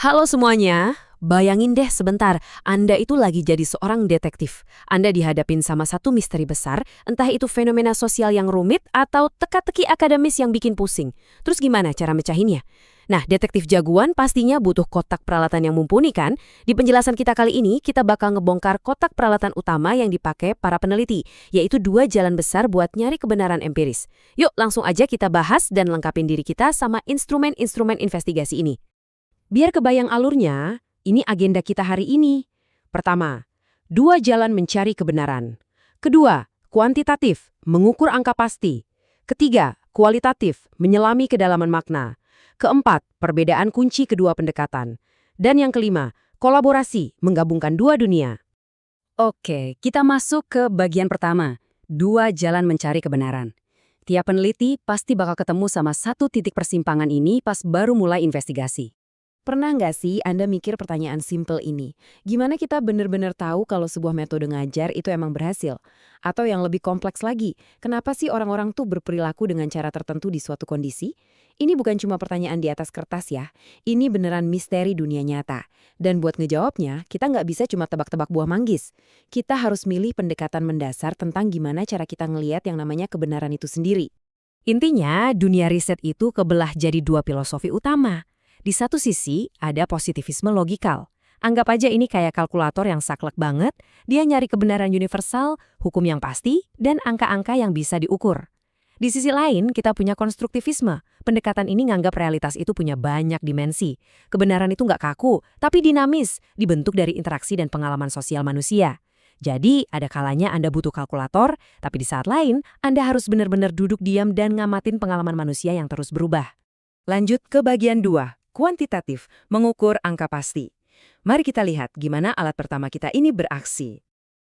Halo semuanya, bayangin deh sebentar, Anda itu lagi jadi seorang detektif. Anda dihadapin sama satu misteri besar, entah itu fenomena sosial yang rumit atau teka-teki akademis yang bikin pusing. Terus gimana cara mecahinnya? Nah, detektif jagoan pastinya butuh kotak peralatan yang mumpuni kan? Di penjelasan kita kali ini, kita bakal ngebongkar kotak peralatan utama yang dipakai para peneliti, yaitu dua jalan besar buat nyari kebenaran empiris. Yuk, langsung aja kita bahas dan lengkapin diri kita sama instrumen-instrumen investigasi ini. Biar kebayang alurnya, ini agenda kita hari ini. Pertama, dua jalan mencari kebenaran. Kedua, kuantitatif, mengukur angka pasti. Ketiga, kualitatif, menyelami kedalaman makna. Keempat, perbedaan kunci kedua pendekatan. Dan yang kelima, kolaborasi, menggabungkan dua dunia. Oke, kita masuk ke bagian pertama, dua jalan mencari kebenaran. Tiap peneliti pasti bakal ketemu sama satu titik persimpangan ini pas baru mulai investigasi. Pernah nggak sih Anda mikir pertanyaan simpel ini? Gimana kita benar-benar tahu kalau sebuah metode ngajar itu emang berhasil? Atau yang lebih kompleks lagi, kenapa sih orang-orang tuh berperilaku dengan cara tertentu di suatu kondisi? Ini bukan cuma pertanyaan di atas kertas ya, ini beneran misteri dunia nyata. Dan buat ngejawabnya, kita nggak bisa cuma tebak-tebak buah manggis. Kita harus milih pendekatan mendasar tentang gimana cara kita ngelihat yang namanya kebenaran itu sendiri. Intinya, dunia riset itu kebelah jadi dua filosofi utama. Di satu sisi, ada positivisme logikal. Anggap aja ini kayak kalkulator yang saklek banget, dia nyari kebenaran universal, hukum yang pasti, dan angka-angka yang bisa diukur. Di sisi lain, kita punya konstruktivisme. Pendekatan ini nganggap realitas itu punya banyak dimensi. Kebenaran itu nggak kaku, tapi dinamis, dibentuk dari interaksi dan pengalaman sosial manusia. Jadi, ada kalanya Anda butuh kalkulator, tapi di saat lain, Anda harus benar-benar duduk diam dan ngamatin pengalaman manusia yang terus berubah. Lanjut ke bagian 2. Kuantitatif, mengukur angka pasti. Mari kita lihat gimana alat pertama kita ini beraksi.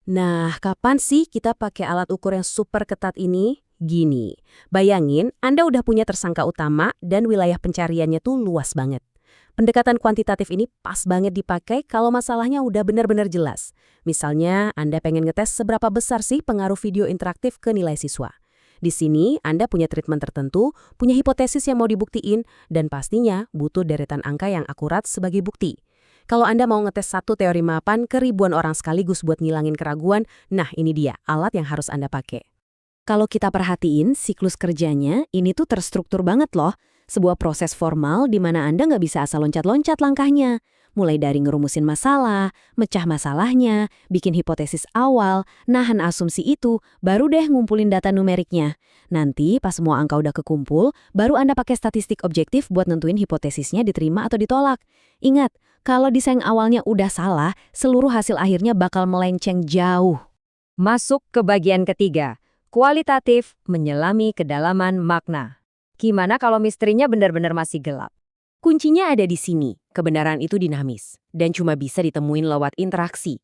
Nah, kapan sih kita pakai alat ukur yang super ketat ini? Gini, bayangin Anda udah punya tersangka utama dan wilayah pencariannya tuh luas banget. Pendekatan kuantitatif ini pas banget dipakai kalau masalahnya udah benar-benar jelas. Misalnya, Anda pengen ngetes seberapa besar sih pengaruh video interaktif ke nilai siswa. Di sini, Anda punya treatment tertentu, punya hipotesis yang mau dibuktiin, dan pastinya butuh deretan angka yang akurat sebagai bukti. Kalau Anda mau ngetes satu teori mapan ke ribuan orang sekaligus buat ngilangin keraguan, nah ini dia alat yang harus Anda pakai. Kalau kita perhatiin siklus kerjanya, ini tuh terstruktur banget loh. Sebuah proses formal di mana Anda nggak bisa asal loncat-loncat langkahnya. Mulai dari ngerumusin masalah, mecah masalahnya, bikin hipotesis awal, nahan asumsi itu, baru deh ngumpulin data numeriknya. Nanti pas semua angka udah kekumpul, baru Anda pakai statistik objektif buat nentuin hipotesisnya diterima atau ditolak. Ingat, kalau desain awalnya udah salah, seluruh hasil akhirnya bakal melenceng jauh. Masuk ke bagian ketiga, kualitatif menyelami kedalaman makna. Gimana kalau misterinya benar-benar masih gelap? Kuncinya ada di sini, kebenaran itu dinamis, dan cuma bisa ditemuin lewat interaksi.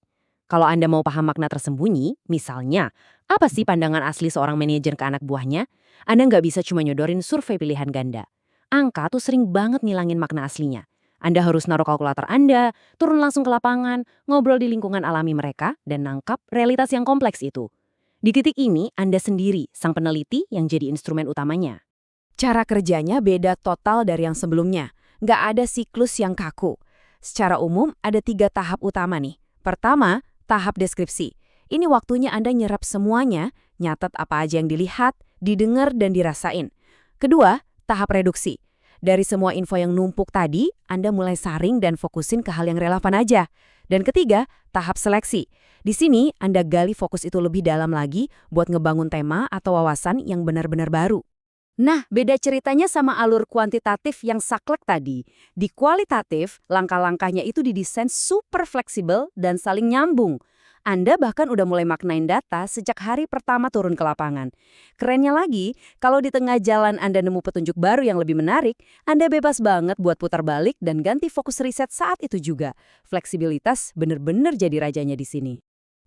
Kalau Anda mau paham makna tersembunyi, misalnya, apa sih pandangan asli seorang manajer ke anak buahnya? Anda nggak bisa cuma nyodorin survei pilihan ganda. Angka tuh sering banget ngilangin makna aslinya. Anda harus naruh kalkulator Anda, turun langsung ke lapangan, ngobrol di lingkungan alami mereka, dan nangkap realitas yang kompleks itu. Di titik ini, Anda sendiri, sang peneliti yang jadi instrumen utamanya. Cara kerjanya beda total dari yang sebelumnya. Nggak ada siklus yang kaku. Secara umum, ada 3 tahap utama nih. Pertama, tahap deskripsi. Ini waktunya Anda nyerap semuanya, nyatet apa aja yang dilihat, didengar, dan dirasain. Kedua, tahap reduksi. Dari semua info yang numpuk tadi, Anda mulai saring dan fokusin ke hal yang relevan aja. Dan ketiga, tahap seleksi. Di sini, Anda gali fokus itu lebih dalam lagi buat ngebangun tema atau wawasan yang benar-benar baru. Nah, beda ceritanya sama alur kuantitatif yang saklek tadi. Di kualitatif, langkah-langkahnya itu didesain super fleksibel dan saling nyambung. Anda bahkan udah mulai maknain data sejak hari pertama turun ke lapangan. Kerennya lagi, kalau di tengah jalan Anda nemu petunjuk baru yang lebih menarik, Anda bebas banget buat putar balik dan ganti fokus riset saat itu juga. Fleksibilitas bener-bener jadi rajanya di sini.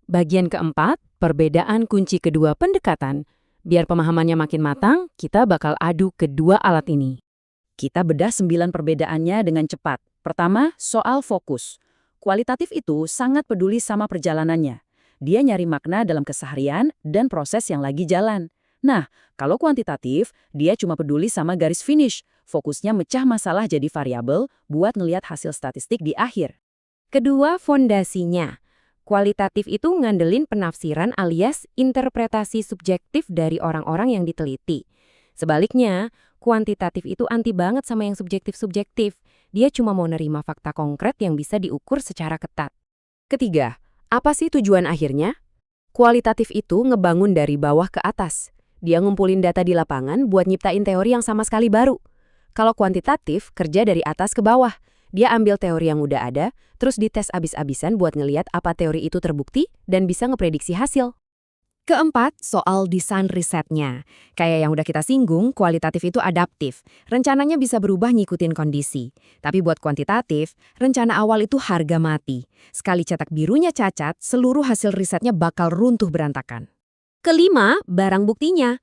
Bagian keempat, perbedaan kunci kedua pendekatan. Biar pemahamannya makin matang, kita bakal adu kedua alat ini. Kita bedah 9 perbedaannya dengan cepat. Pertama, soal fokus. Kualitatif itu sangat peduli sama perjalanannya. Dia nyari makna dalam keseharian dan proses yang lagi jalan. Nah, kalau kuantitatif, dia cuma peduli sama garis finish. Fokusnya mecah masalah jadi variabel buat ngelihat hasil statistik di akhir. Kedua, fondasinya. Kualitatif itu ngandelin penafsiran alias interpretasi subjektif dari orang-orang yang diteliti. Sebaliknya, kuantitatif itu anti banget sama yang subjektif-subjektif. Dia cuma mau nerima fakta konkret yang bisa diukur secara ketat. Ketiga, apa sih tujuan akhirnya? Kualitatif itu ngebangun dari bawah ke atas. Dia ngumpulin data di lapangan buat nyiptain teori yang sama sekali baru. Kalau kuantitatif, kerja dari atas ke bawah. Dia ambil teori yang udah ada, terus dites abis-abisan buat ngeliat apa teori itu terbukti dan bisa ngeprediksi hasil. Keempat, soal desain risetnya. Kayak yang udah kita singgung, kualitatif itu adaptif. Rencananya bisa berubah ngikutin kondisi. Tapi buat kuantitatif, rencana awal itu harga mati. Sekali cetak birunya cacat, seluruh hasil risetnya bakal runtuh berantakan. Kelima, barang buktinya.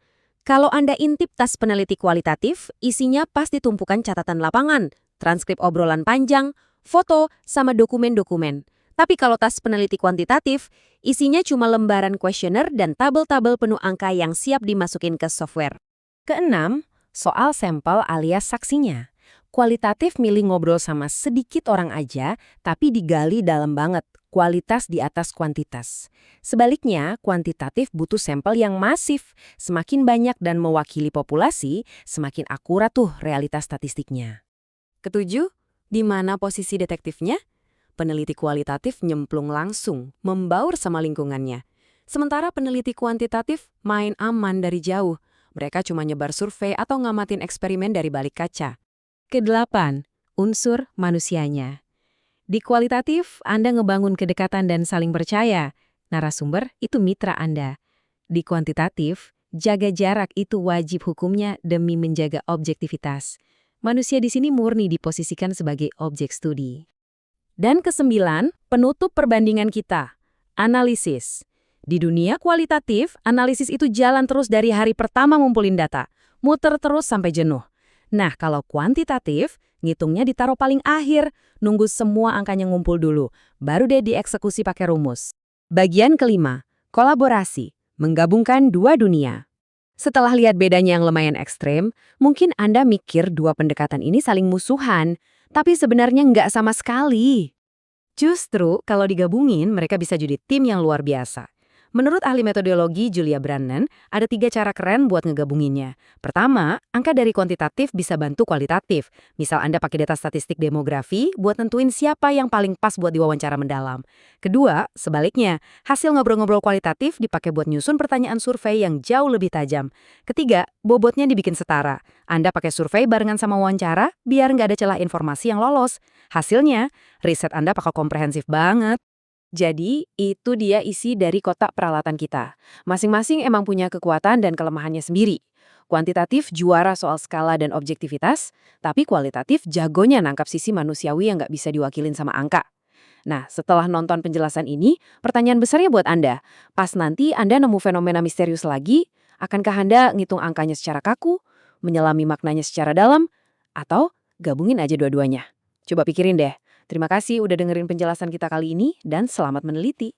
Kalau Anda intip tas peneliti kualitatif, isinya pasti tumpukan catatan lapangan, transkrip obrolan panjang, foto, sama dokumen-dokumen. Tapi kalau tas peneliti kuantitatif, isinya cuma lembaran kuesioner dan tabel-tabel penuh angka yang siap dimasukin ke software. Keenam, soal sampel alias saksinya. Kualitatif milih ngobrol sama sedikit orang aja, tapi digali dalam banget, kualitas di atas kuantitas. Sebaliknya, kuantitatif butuh sampel yang masif. Semakin banyak dan mewakili populasi, semakin akurat tuh realitas statistiknya. Ketujuh, di mana posisi detektifnya? Peneliti kualitatif nyemplung langsung, membaur sama lingkungannya. Sementara peneliti kuantitatif main aman dari jauh. Mereka cuma nyebar survei atau ngamatin eksperimen dari balik kaca. Kedelapan, unsur manusianya. Di kualitatif, Anda ngebangun kedekatan dan saling percaya. Narasumber itu mitra Anda. Di kuantitatif, jaga jarak itu wajib hukumnya demi menjaga objektivitas. Manusia di sini murni diposisikan sebagai objek studi. Dan kesembilan, penutup perbandingan kita. Analisis. Di dunia kualitatif, analisis itu jalan terus dari hari pertama ngumpulin data. Muter terus sampai jenuh. Nah, kalau kuantitatif, ngitungnya ditaruh paling akhir. Nunggu semua angkanya ngumpul dulu. Baru deh dieksekusi pakai rumus. Bagian kelima, kolaborasi. Menggabungkan dua dunia. Setelah lihat bedanya yang lumayan ekstrem, mungkin Anda mikir dua pendekatan ini saling musuhan. Tapi sebenarnya nggak sama sekali. Justru, kalau digabungin, mereka bisa jadi tim yang luar biasa. Menurut ahli metodologi Julia Brannan, ada 3 cara keren buat ngegabunginnya. Pertama, angka dari kuantitatif bisa bantu kualitatif. Misal Anda pakai data statistik demografi buat nentuin siapa yang paling pas buat diwawancara mendalam. Kedua, sebaliknya, hasil ngobrol-ngobrol kualitatif dipakai buat nyusun pertanyaan survei yang jauh lebih tajam. Ketiga, bobotnya dibikin setara. Anda pakai survei barengan sama wawancara, biar nggak ada celah informasi yang lolos. Hasilnya, riset Anda bakal komprehensif banget. Jadi, itu dia isi dari kotak peralatan kita. Masing-masing emang punya kekuatan dan kelemahannya sendiri. Kuantitatif juara soal skala dan objektivitas, tapi kualitatif jagonya nangkap sisi manusiawi yang nggak bisa diwakilin sama angka. Nah, setelah nonton penjelasan ini, pertanyaan besarnya buat Anda. Pas nanti Anda nemu fenomena misterius lagi, akankah Anda ngitung angkanya secara kaku, menyelami maknanya secara dalam, atau gabungin aja dua-duanya? Coba pikirin deh. Terima kasih udah dengerin penjelasan kita kali ini dan selamat meneliti.